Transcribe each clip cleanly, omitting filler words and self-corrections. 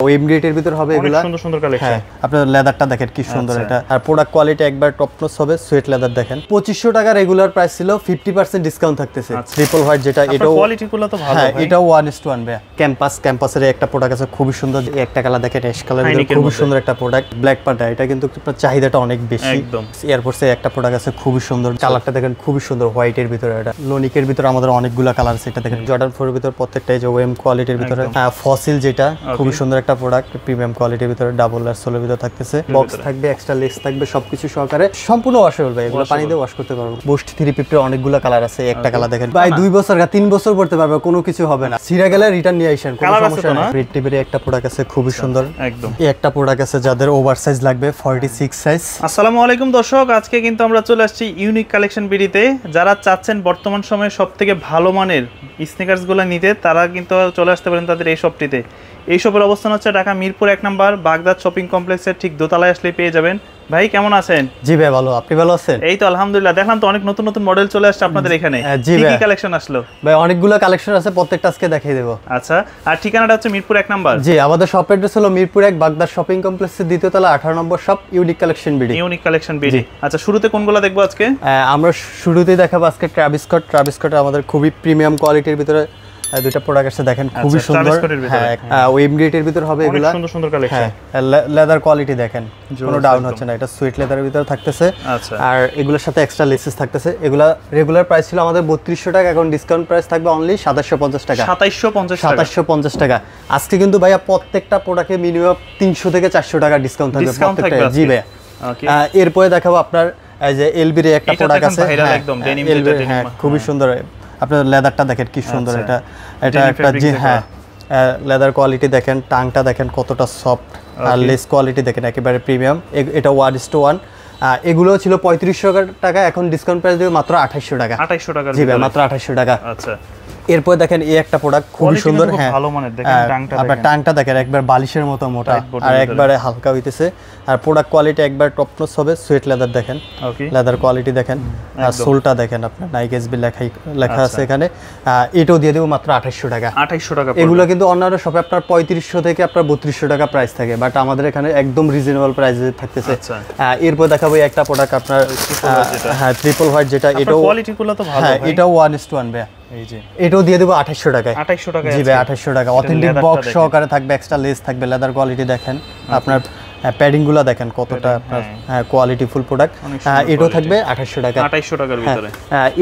Web গ্রেডের ভিতর হবে এগুলা সুন্দর সুন্দর কালেকশন। হ্যাঁ, আপনার লেদারটা দেখেন কি সুন্দর এটা, আর প্রোডাক্ট কোয়ালিটি একবার টপ নচ হবে। সুয়েট লেদার দেখেন 2500 টাকা রেগুলার প্রাইস ছিল, 50% ডিসকাউন্ট থাকতেছে। ট্রিপল হোয়াইট যেটা, এটাও কোয়ালিটি গুলো তো ভালো। হ্যাঁ, এটাও 1:1 ভাই। ক্যাম্পাসের একটা প্রোডাক্ট আছে খুবই সুন্দর, একটা কালার দেখেন অ্যাশ কালার, খুবই সুন্দর একটা প্রোডাক্ট। ব্ল্যাক পান্ডা এটা কিন্তু চাহিদাটা অনেক বেশি একদম। এয়ারফোর্সে একটা প্রোডাক্ট আছে খুবই সুন্দর, কালারটা দেখেন খুবই সুন্দর, হোয়াইটের ভিতরে। এটা লোনিকের ভিতরে আমাদের অনেকগুলো কালার আছে, এটা দেখেন জর্ডান 4 এর ভিতর প্রত্যেকটা এই যে ওএম কোয়ালিটির ভিতরে। ফসিল যেটা খুবই সুন্দর একটা প্রোডাক্ট, প্রিমিয়াম কোয়ালিটির ভিতরে, ডাবল আর সোলের ভিতরে থাকতেছে। বক্স থাকবে, এক্সট্রা লেস থাকবে, সবকিছু সহকারে সম্পূর্ণ ওয়াশেবল ভাই। এগুলো পানি দিয়ে ওয়াশ করতে পারবো। বুস্ট 350 এর অনেকগুলো কালার আছে, একটা কালার দেখেন ভাই 2 বছর 3 বছর পড়তে পারবে, কোনো কিছু হবে না। সিরা গেলে রিটার্ন নিয়ে আইসেন, কোনো সমস্যা না। রেড টিভের একটা প্রোডাক্ট আছে খুবই সুন্দর একদম। এই একটা প্রোডাক্ট আছে যাদের ওভার সাইজ লাগবে, 46 সাইজ। আসসালামু আলাইকুম দর্শক, আজকে কিন্তু আমরা চলে আসছি ইউনিক কালেকশন বিডিতে। যারা চাচ্ছেন বর্তমান সময়ে সবথেকে ভালো মানের স্নিকার্সগুলো নিতে, তারা কিন্তু চলে আসতে পারেন তাদের এই শপটিতে। এই শপের অবস্থান হচ্ছে ঢাকা মিরপুর 1 নম্বর বাগদাদ শপিং কমপ্লেক্সের ঠিক দোতলায় আসলে পেয়ে যাবেন। ভাই কেমন আছেন? জি ভাই ভালো, আপনি ভালো আছেন? এই তো আলহামদুলিল্লাহ। দেখলাম তো অনেক নতুন নতুন মডেল চলে আসছে আপনাদের এখানে। জি ভাই, কি কালেকশন আসলো? ভাই অনেকগুলো কালেকশন আছে, প্রত্যেকটা আজকে দেখিয়ে দেব। আচ্ছা, আর ঠিকানাটা হচ্ছে মিরপুর 1 নম্বর। জি, আমাদের শপ অ্যাড্রেস হলো মিরপুর 1 বাগদাদ শপিং কমপ্লেক্সের দ্বিতীয় তলা 18 নম্বর shop, unique collection BD. Unique collection BD. আচ্ছা, শুরুতে কোনগুলো দেখবো আজকে? আমরা শুরুতেই দেখাবো আজকে ট্রাভিস স্কট আমাদের খুবই প্রিমিয়াম কোয়ালিটির ভিতরে দুইটা প্রোডাক্ট আছে দেখেন, খুবই সুন্দর। হ্যাঁ, ওয়েব গ্রেডের ভিতর হবে এগুলা, সুন্দর সুন্দর কালেকশন। হ্যাঁ, লেদার কোয়ালিটি দেখেন, কোনো ডাউন হচ্ছে না। এটা সুইট লেদারের ভিতর থাকতেছে। আচ্ছা, আর এগুলোর সাথে এক্সট্রা লেসেস থাকতেছে। এগুলা রেগুলার প্রাইস ছিল আমাদের 3200 টাকা, এখন ডিসকাউন্ট প্রাইস থাকবে অনলি 2750 টাকা। 2750 টাকা। আজকে কিন্তু ভাইয়া প্রত্যেকটা প্রোডাক্টে মিনিমাম 300 থেকে 400 টাকা ডিসকাউন্ট থাকবে প্রত্যেকটা। জি ভাইয়া। এরপরে দেখাবো আপনার এই যে এলবির একটা প্রোডাক্ট আছে, হ্যাঁ খুবই সুন্দর। আপনার লেদারটা দেখেন কি সুন্দর, এটা একটা জি হ্যাঁ, লেদার কোয়ালিটি দেখেন, টাংটা দেখেন কতটা সফট, আর লেস কোয়ালিটি দেখেন একেবারে প্রিমিয়াম। এটা 1:1। এগুলো ছিল 3500 টাকা, এখন ডিসকাউন্ট প্রাইস দেবে মাত্র 2800 টাকা। 2800 টাকা, জি ভাই, মাত্র 2800 টাকা। আচ্ছা, এরপর দেখেন এই একটা প্রোডাক্ট খুবই সুন্দর। হ্যাঁ, ভালো মানের দেখেন, আপনার টাংটা দেখেন একবার বালিশের মতো মোটা, আর একবারে হালকা হইতেছে। আর প্রোডাক্ট কোয়ালিটি একবার টপ নচ হবে। সুয়েট লেদার দেখেন, লেদার কোয়ালিটি দেখেন, আর সোলটা দেখেন আপনার নাইক এসবি লেখা আছে এখানে। এটাও দিয়ে দেবো মাত্র 2800 টাকা। 2800 টাকা। এগুলো কিন্তু অন্যান্য শপে আপনার 3500 থেকে আপনার 3200 টাকা প্রাইস থাকে, বাট আমাদের এখানে একদম রিজনেবল প্রাইসে থাকতেছে। এরপর দেখাবো একটা প্রোডাক্ট আপনার, হ্যাঁ ট্রিপল হোয়াইট যেটা, এটাও কোয়ালিটিগুলো তো ভালো। হ্যাঁ, এটাও 1:1 ভাই। এই যে এটাও দিয়ে দেবো 2800 টাকায়। 2800 টাকা। জি ভাই, 2800 টাকা। অথেন্টিক বক্স সহকারে থাকবে, এক্সট্রা লেস থাকবে, লেদার কোয়ালিটি দেখেন, আপনার প্যাডিং গুলো দেখেন কতটা আপনার কোয়ালিটি ফুল প্রোডাক্ট। এটাও থাকবে 2800 টাকা। 2800 টাকার ভিতরে।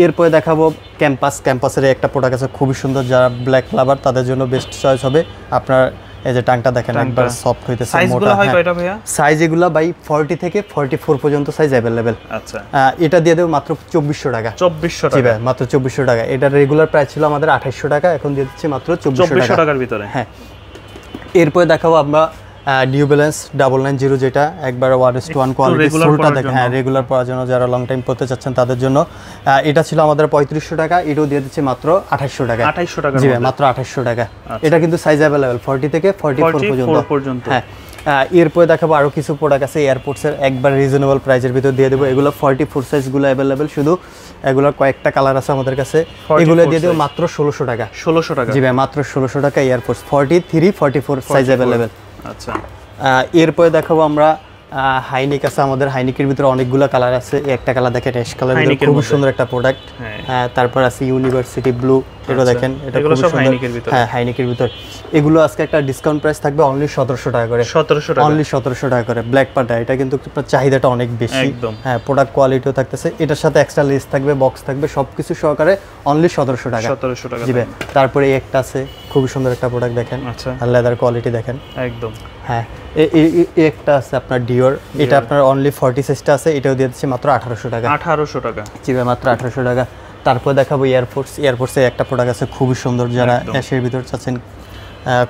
এরপরে দেখাবো ক্যাম্পাসের একটা প্রোডাক্ট আছে খুবই সুন্দর, যারা ব্ল্যাক লাভার তাদের জন্য বেস্ট চয়েস হবে। আপনার এই যে টাংটা দেখেন একবার সফট হইতেছে, মোটা। হয় কয়টা ভাইয়া? সাইজ এগুলা ভাই 40 থেকে 44 পর্যন্ত সাইজ अवेलेबल। আচ্ছা, এটা দিয়ে দেব মাত্র 2400 টাকা। 2400 টাকা। জি ভাই, মাত্র 2400 টাকা। এটা রেগুলার প্রাইস ছিল আমাদের 2800 টাকা, এখন দিয়ে দিচ্ছি মাত্র 2400 টাকার ভিতরে। হ্যাঁ, এরপর দেখাবো আমরা নিউ ব্যালেন্স 990 যেটা একবার 1:1 কোয়ালিটি, সোলটা দেখেন। হ্যাঁ, রেগুলার পরার জন্য যারা লং টাইম পড়তে চাচ্ছেন তাদের জন্য। এটা ছিল আমাদের 3500 টাকা, এটাও দিয়ে দিচ্ছি মাত্র 2800 টাকা। 2800 টাকা। জি ভাই, মাত্র 2800 টাকা। এটা কিন্তু সাইজ अवेलेबल 40 থেকে 44 পর্যন্ত। হ্যাঁ, এরপরে দেখাবো আরো কিছু প্রোডাক্ট আছে এয়ারপোর্টসের, একবার রিজনেবল প্রাইসের ভিতর দিয়ে দেবো। এগুলো 44 সাইজ গুলো अवेलेबल, শুধু এগুলোর কয়েকটা কালার আছে আমাদের কাছে। এগুলো দিয়ে দেবো মাত্র 1600 টাকা। 1600 টাকা। জি ভাই, মাত্র 1600 টাকা। Airports 43, 44 size available. আচ্ছা, এরপরে দেখাবো আমরা হাইনিক আছে আমাদের। হাইনিকের ভিতরে অনেকগুলো কালার আছে, একটা কালার দেখেন অ্যাশ কালার, খুব সুন্দর একটা প্রোডাক্ট। তারপর আছে ইউনিভার্সিটি ব্লু, এটা দেখেন, এটা খুব সুন্দর। হ্যাঁ, হাইনিকের ভিতর। এগুলো আজকে একটা ডিসকাউন্ট প্রাইস থাকবে অনলি 1700 টাকা করে। 1700 টাকা, অনলি 1700 টাকা করে। ব্ল্যাক পান্ডা এটা কিন্তু চাহিদাটা অনেক বেশি। হ্যাঁ, প্রোডাক্ট কোয়ালিটিও থাকতেছে, এটার সাথে এক্সট্রা লেস থাকবে, বক্স থাকবে, সবকিছু সহকারে অনলি 1700 টাকা। 1700 টাকা। জি ভাই। তারপরে এই একটা আছে খুব সুন্দর একটা প্রোডাক্ট দেখেন, আর লেদার কোয়ালিটি দেখেন একদম। হ্যাঁ, এই একটা আছে আপনার ডিওর, এটা আপনার অনলি 40 সাইজটা আছে, এটাও দিয়ে দিচ্ছি মাত্র 1800 টাকা। 1800 টাকা। জি ভাই, মাত্র 1800 টাকা। তারপর দেখাবো এয়ারফোর্সে একটা প্রোডাক্ট আছে খুবই সুন্দর, যারা অ্যাশের ভিতর চাচ্ছেন,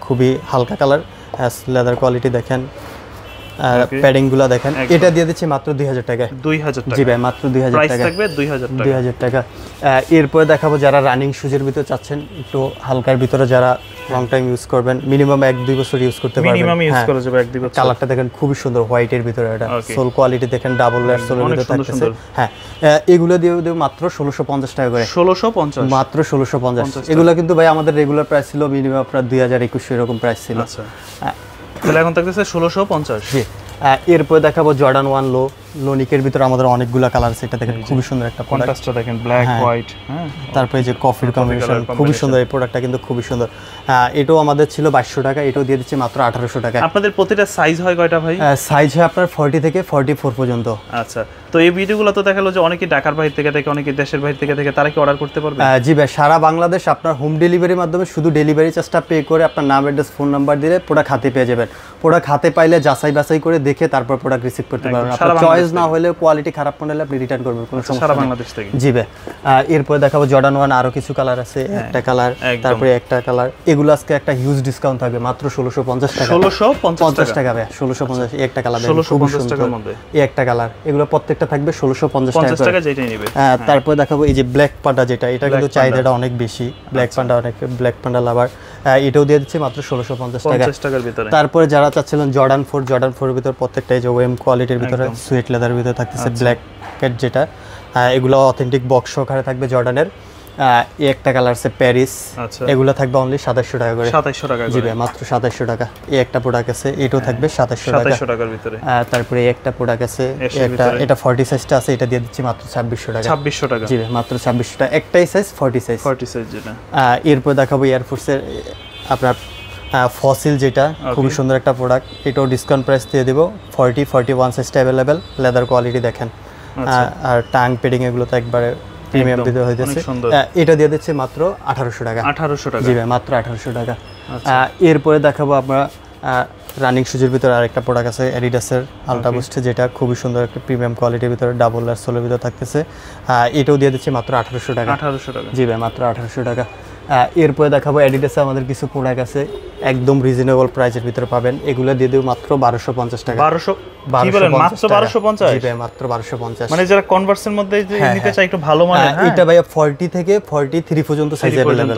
খুবই হালকা কালার, লেদার কোয়ালিটি দেখেন, প্যাডিং গুলো দেখেন। এটা দিয়ে দিচ্ছি মাত্র 2000 টাকা। 2000 টাকা। জি ভাই, মাত্র 2000 টাকা। প্রাইস থাকবে 2000 টাকা। এরপর দেখাবো যারা রানিং শুজের ভিতর চাচ্ছেন, একটু হালকার ভিতরে, যারা লং টাইম ইউজ করবেন, মিনিমাম 1-2 বছর ইউজ করতে পারবেন। মিনিমাম ইউজ করা যাবে 1-2 বছর। কালারটা দেখেন খুবই সুন্দর, হোয়াইটের ভিতরে। এটা সোল কোয়ালিটি দেখেন, ডাবল লেয়ার সোলের ভিতরে থাকতেছে। হ্যাঁ, এগুলো দিয়ে দেব মাত্র 1650 টাকা করে। 1650, মাত্র 1650। এগুলো কিন্তু ভাই আমাদের রেগুলার প্রাইস ছিল মিনিমাম আপনার 2000-2100 এরকম প্রাইস ছিল। আচ্ছা, তাহলে এখন থাকতেছে 1650। জি। এরপরে দেখাবো জর্ডান 1 লোনিকের ভিতরে আমাদের অনেকগুলো কালার আছে, এটা দেখেন খুবই সুন্দর একটা প্রোডাক্ট, কন্ট্রাস্টটা দেখেন ব্ল্যাক হোয়াইট। হ্যাঁ, তারপরে যে কফির কম্বিনেশন খুবই সুন্দর, এই প্রোডাক্টটা কিন্তু খুবই সুন্দর। এটাও আমাদের ছিল 2200 টাকা, এটাও দিয়ে দিচ্ছি মাত্র 1800 টাকা। আপনাদের প্রতিটা সাইজ হয় কয়টা ভাই? সাইজ হয় আপনার 40 থেকে 44 পর্যন্ত। আচ্ছা, তো এই ভিডিওগুলো তো দেখালো যে অনেকে ঢাকার বাইরে থেকে দেখে, অনেকে দেশের বাইরে থেকে দেখে, তারা কি অর্ডার করতে পারবে? জি ভাই, সারা বাংলাদেশ আপনার হোম ডেলিভারির মাধ্যমে, শুধু ডেলিভারি চার্জটা পে করে আপনার নাম, অ্যাড্রেস, ফোন নাম্বার দিলে প্রোডাক্ট হাতে পেয়ে যাবেন। প্রোডাক্ট হাতে পাইলে যাচাই বাছাই করে দেখে তারপর প্রোডাক্ট রিসিভ করতে পারবেন। আপনার চয়েস না হলে, কোয়ালিটি খারাপ মনে হলে আপনি রিটার্ন করবেন, কোনো সমস্যা নেই। সারা বাংলাদেশ থেকে। জি ভাই। এরপর দেখাবো জর্ডান 1 আরো কিছু কালার আছে, একটা কালার, তারপরে একটা কালার। এগুলো আজকে একটা হিউজ ডিসকাউন্ট থাকবে, মাত্র 1650 টাকা। 1650 টাকা ভাই, 1650। এই একটা কালার, 1650 টাকার মধ্যে এই একটা কালার। এগুলো প্রত্যেকটা থাকবে 1650 টাকা যেটাই নেবে। তারপর দেখাবো এই যে ব্ল্যাক পান্ডা, যেটা এটা কিন্তু চাহিদাটা অনেক বেশি, ব্ল্যাক পান্ডা, অনেক ব্ল্যাক পান্ডা লাভার। এটাও দিয়ে দিচ্ছি মাত্র 1650 টাকার ভিতরে। তারপরে যারা চাচ্ছিলেন জর্ডান 4, জর্ডান 4 এর ভিতর প্রত্যেকটা এই যে ওয়েম কোয়ালিটির ভিতরে সুয়েট লেদারের ভিতরে থাকতেছে ব্ল্যাক ক্যাট, যেটা এগুলো অথেন্টিক বক্স সহকারে থাকবে জর্ডানের। এই একটা কালার আছে প্যারিস, এগুলো থাকবে অনলি 2700 টাকা করে। 2700 টাকা জি ভাই, মাত্র 2700 টাকা। এই একটা প্রোডাক্ট আছে, এটাও থাকবে 2700 টাকার ভিতরে। তারপরে এই একটা প্রোডাক্ট আছে, এটা 40 সাইজটা আছে, এটা দিয়ে দিচ্ছি মাত্র 2600 টাকা। 2600 টাকা। জি ভাই, মাত্র 2600 টাকা। একটাই সাইজ 40 সাইজ। 40 সাইজ যেটা। এরপর দেখাবো এয়ারফোর্সের আপনার ফসিল, যেটা খুবই সুন্দর একটা প্রোডাক্ট। এটাও ডিসকাউন্ট প্রাইস দিয়ে দিব। 41 সাইজটা অ্যাভেলেবেল, লেদার কোয়ালিটি দেখেন। আর টাং পেডিং এগুলো তো একবারে প্রিমিয়াম দিতে হইতেছে। এটা দিয়ে দিচ্ছে মাত্র 1800 টাকা। 1800 টাকা। জি ভাই, মাত্র 1800 টাকা। এরপরে দেখাবো আমরা রানিং শুজের ভিতরে আরেকটা প্রোডাক্ট আছে অ্যাডিডাসের আলট্রা বুস্ট, যেটা খুবই সুন্দর একটা প্রিমিয়াম কোয়ালিটির ভিতরে ডাবল আর সোলের ভিতরে থাকতেছে। এটাও দিয়ে দিচ্ছে মাত্র 1800 টাকা। 1800 টাকা। জি ভাই, মাত্র 1800 টাকা। এরপরে দেখাবো অ্যাডিডাসে আমাদের কিছু প্রোডাক্ট আছে, একদম রিজনেবল প্রাইসের ভিতরে পাবেন। এগুলো দিয়ে দেব মাত্র 1250 টাকা। 1200 কি বলেন? মাত্র 1250? জি ভাই, মাত্র 1250। মানে যারা কনভার্সের মধ্যে নিতে চায় একটু ভালো মানে, এটা ভাই 40 থেকে 43 পর্যন্ত সাইজ अवेलेबल।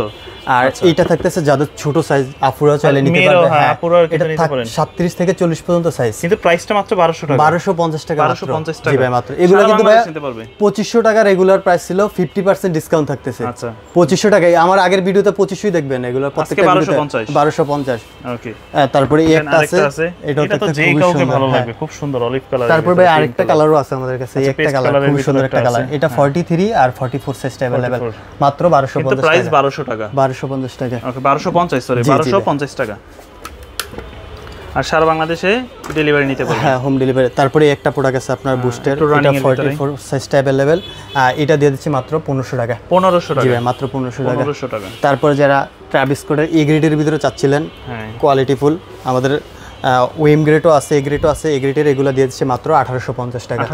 আর এটা থাকতেছে যাদের ছোট সাইজ, আপুরা চাইলে নিতে পারবে। হ্যাঁ, আপুরা এটা 37 থেকে 40 পর্যন্ত সাইজ, কিন্তু প্রাইসটা মাত্র 1200 টাকা। 1250 টাকা। 1250 টাকা। জি ভাই, মাত্র। এগুলো কিন্তু ভাই 2500 টাকা রেগুলার প্রাইস ছিল, 50% ডিসকাউন্ট থাকতেছে। আচ্ছা, 2500 টাকা। আমার আগের ভিডিওতে 2500 দেখবেন, এগুলো প্রত্যেকটা 1250। ওকে। তারপরে এই একটা আছে, এটা তো যেই কাউকে ভালো লাগবে, খুব সুন্দর অলিভ কালার। তারপর ভাই আরেকটা কালারও আছে আমাদের কাছে, এই একটা কালার খুব সুন্দর একটা কালার। এটা 43 আর 44 সাইজটা अवेलेबल, মাত্র 1250 টাকা। প্রাইস 1200 টাকা। 1250 টাকা। ওকে, 1250, সরি 1250 টাকা। আর সারা বাংলাদেশে ডেলিভারি নিতে পারবেন। হ্যাঁ, হোম ডেলিভারি। তারপরে একটা প্রোডাক্ট আছে আপনার বুস্টের, এটা 44 সাইজটা अवेलेबल। এটা দিয়ে দিচ্ছি মাত্র 1500 টাকা। 1500 টাকা। জি ভাই, মাত্র 1500 টাকা। টাকা। তারপর যারা ট্রাভিস স্কটের এ গ্রেডের ভিতরে চাচ্ছিলেন, হ্যাঁ, কোয়ালিটি ফুল, আমাদের ওয়েম গ্রেডও আছে, এ গ্রেডও আছে। এ গ্রেডের এগুলো দিয়ে দিচ্ছে মাত্র 1850 টাকা।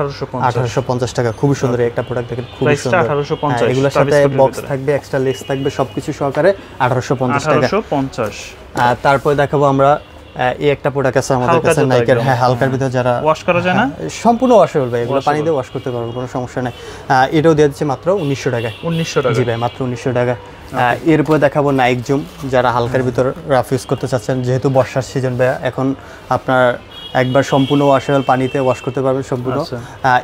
1850 টাকা। খুবই সুন্দর একটা প্রোডাক্ট, দেখেন খুবই সুন্দর। 1850। এগুলোর সাথে বক্স থাকবে, এক্সট্রা লেস থাকবে, সবকিছু সহকারে 1850 টাকা। 1850। তারপর দেখাবো আমরা এই একটা প্রোডাক্ট আছে আমাদের কাছে নাইকের। হ্যাঁ, হালকার ভিতরে যারা ওয়াশ করা যায় না, সম্পূর্ণ ওয়াশেবল ভাই, এগুলো পানি দিয়ে ওয়াশ করতে পারবো, কোনো সমস্যা নাই। এটাও দিয়ে দিচ্ছে মাত্র 1900 টাকা। 1900 টাকা। জি ভাই, মাত্র 1900 টাকা। এরপর দেখাবো নাইক জুম, যারা হালকার ভিতর রাফ ইউজ করতে চাচ্ছেন, যেহেতু বর্ষার সিজন ভাই, এখন আপনার একবার সম্পূর্ণ ওয়াশেবল পানিতে ওয়াশ করতে পারবেন সম্পূর্ণ।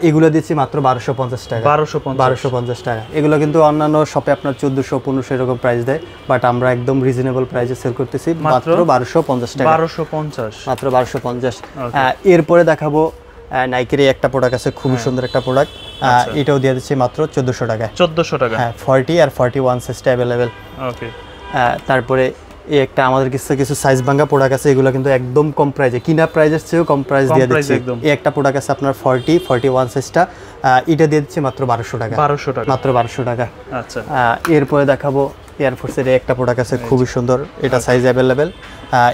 এগুলো দিচ্ছি মাত্র 1250 টাকা। 1250 টাকা। এগুলো কিন্তু অন্যান্য শপে আপনার 1400-1500 এরকম প্রাইস দেয়, বাট আমরা একদম রিজনেবল প্রাইসে সেল করতেছি, মাত্র 1250 টাকা। 1250, মাত্র 1250। এরপরে দেখাবো নাইকের একটা প্রোডাক্ট আছে, খুবই সুন্দর একটা প্রোডাক্ট। এটাও দিয়ে দিচ্ছি মাত্র 1400 টাকা। 1400 টাকা। হ্যাঁ, 40 আর 41 সাইজটা अवेलेबल। ওকে। তারপরে এই একটা আমাদের কিছু সাইজ ভাঙা প্রোডাক্ট আছে, এগুলো কিন্তু একদম কম প্রাইসে, কিনা প্রাইসের চেয়েও কম প্রাইস দিয়ে দিচ্ছি। এই একটা প্রোডাক্ট আছে আপনার 41 সাইজটা, এটা দিয়ে দিচ্ছি মাত্র 1200 টাকা। 1200 টাকা। মাত্র 1200 টাকা। আচ্ছা। এরপরে দেখাবো এয়ারফোর্সের একটা প্রোডাক্ট আছে, খুবই সুন্দর, এটা সাইজ अवेलेबल।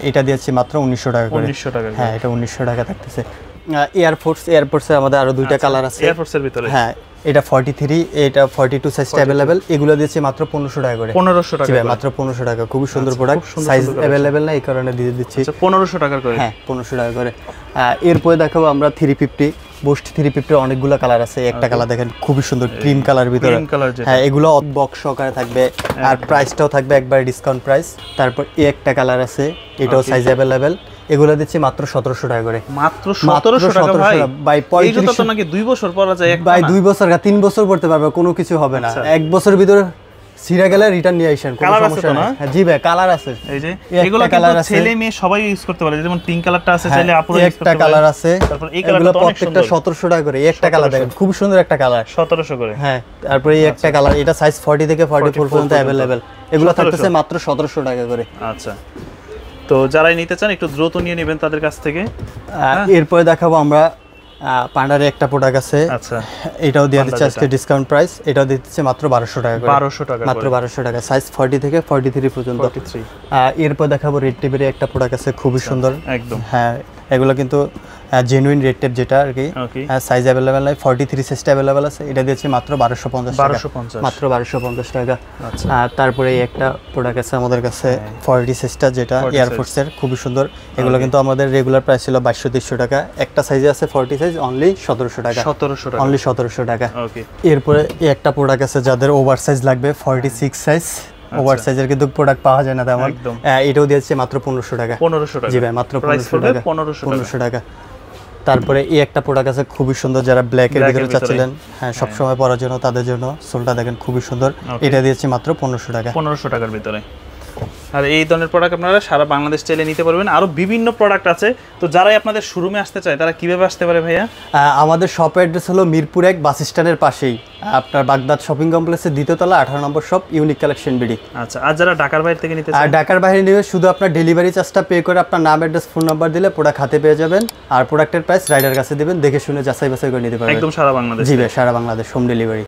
এটা দিচ্ছি মাত্র 1900 টাকা করে। 1900 টাকা। হ্যাঁ, এটা 1900 টাকা থাকতেছে। এয়ারফোর্সে আমাদের আরো দুইটা কালার আছে এয়ারফোর্সের ভিতরে। হ্যাঁ, এটা 43, এটা 42 সাইজটা अवेलेबल। এগুলো দিয়েছে মাত্র 1500 টাকা করে। 1500 টাকা। জি ভাই, মাত্র 1500 টাকা। খুবই সুন্দর প্রোডাক্ট, সাইজ अवेलेबल না, এই কারণে দিয়ে দিচ্ছি। আচ্ছা, 1500 টাকা করে। হ্যাঁ, 1500 টাকা করে। এরপরে দেখাবো আমরা 350 বুস্ট 350 অনেকগুলো কালার আছে। একটা কালার দেখেন খুবই সুন্দর, ক্রিম কালার ভিতরে। হ্যাঁ, এগুলো বক্স সহকারে থাকবে, আর প্রাইসটাও থাকবে একবার ডিসকাউন্ট প্রাইস। তারপর এই একটা কালার আছে, এটাও সাইজ अवेलेबल। এগুলো দিচ্ছি মাত্র 1700 টাকা করে। মাত্র 1700 টাকা ভাই। ভাই 35 তো নাকি 2 বছর পরা যায়? ভাই 2 বছর 3 বছর পড়তে পারবে, কোনো কিছু হবে না। 1 বছরের ভিতরে সিরা গেলে রিটার্ন নিয়ে আসেন, কোনো সমস্যা না। জি ভাই কালার আছে, এই যে এগুলো কিন্তু ছেলে মেয়ে সবাই ইউজ করতে পারে, যেমন পিঙ্ক কালারটা আছে চাইলে আপুরা ইউজ করতে পারে। একটা কালার আছে, তারপর এই কালারটা প্রত্যেকটা 1700 টাকা করে। একটা কালার দেখেন খুব সুন্দর একটা কালার, 1700 করে। হ্যাঁ, তারপরে এই একটা কালার, এটা সাইজ 40 থেকে 44 পর্যন্ত अवेलेबल। এগুলো থাকতেছে মাত্র 1700 টাকা করে। আচ্ছা, তো যারাই নিতে চান একটু দ্রুত নিয়ে নেবেন তাদের কাছ থেকে। এরপরে দেখাবো আমরা পান্ডারে একটা প্রোডাক্ট আছে। আচ্ছা, এটাও দিয়ে দিচ্ছে আজকে ডিসকাউন্ট প্রাইস, এটাও দিচ্ছে মাত্র 1200 টাকা করে। 1200 টাকা মাত্র 1200 টাকা, সাইজ 40 থেকে 43 পর্যন্ত। 43। এরপর দেখাবো রেড টেপের একটা প্রোডাক্ট আছে, খুবই সুন্দর একদম। হ্যাঁ, এগুলো কিন্তু জেনুইন রেড টেপ যেটা আর কি, সাইজ अवेलेबल নাই, 43 সাইজটা अवेलेबल আছে। এটা দিচ্ছে মাত্র 1250 টাকা, মাত্র 1250 টাকা। আচ্ছা, তারপরে এই একটা প্রোডাক্ট আছে আমাদের কাছে 40 সাইজটা, যেটা এয়ারফোর্সের, খুবই সুন্দর। এগুলো কিন্তু আমাদের রেগুলার প্রাইস ছিল 2200-2300 টাকা। একটা সাইজে আছে 40 সাইজ, অনলি 1700 টাকা, 1700 টাকা, অনলি 1700 টাকা। ওকে। এরপরে এই একটা প্রোডাক্ট আছে যাদের ওভার সাইজ লাগবে, 46 সাইজ। ওভার সাইজের কিন্তু প্রোডাক্ট পাওয়া যায় না তেমন, এটাও দিয়েছে মাত্র 1500 টাকা। 1500 টাকা, জি ভাই, মাত্র 1500 টাকা, 1500 টাকা। তারপরে এই একটা প্রোডাক্ট আছে খুবই সুন্দর, যারা ব্ল্যাক এর ভিতরে চাচ্ছিলেন, হ্যাঁ, সব সময় পরার জন্য, তাদের জন্য। সোলটা দেখেন খুবই সুন্দর, এটা দিয়েছে মাত্র 1500 টাকা, 1500 টাকার ভিতরে। আর এই ধরনের প্রোডাক্ট আপনারা সারা বাংলাদেশ চাইলে নিতে পারবেন। আরো বিভিন্ন প্রোডাক্ট আছে, তো যারাই আপনাদের শোরুমে আসতে চায় তারা কিভাবে আসতে পারে ভাইয়া? আমাদের শপ অ্যাড্রেস হলো মিরপুর 1 বাস স্ট্যান্ডের পাশেই, আপনার বাগদাদ শপিং কমপ্লেক্সের দ্বিতীয় তলা, 18 নম্বর শপ, ইউনিক কালেকশন বিডি। আচ্ছা, আর যারা ঢাকার বাইরে থেকে নিতে চায়? আর ঢাকার বাইরে নিয়ে শুধু আপনার ডেলিভারি চার্জটা পে করে আপনার নাম, অ্যাড্রেস, ফোন নাম্বার দিলে প্রোডাক্ট হাতে পেয়ে যাবেন। আর প্রোডাক্টের প্রাইস রাইডার কাছে দিবেন, দেখে শুনে যাচাই বাছাই করে নিতে পারবেন। একদম সারা বাংলাদেশ? জি ভাই, সারা বাংলাদেশ হোম ডেলিভারি।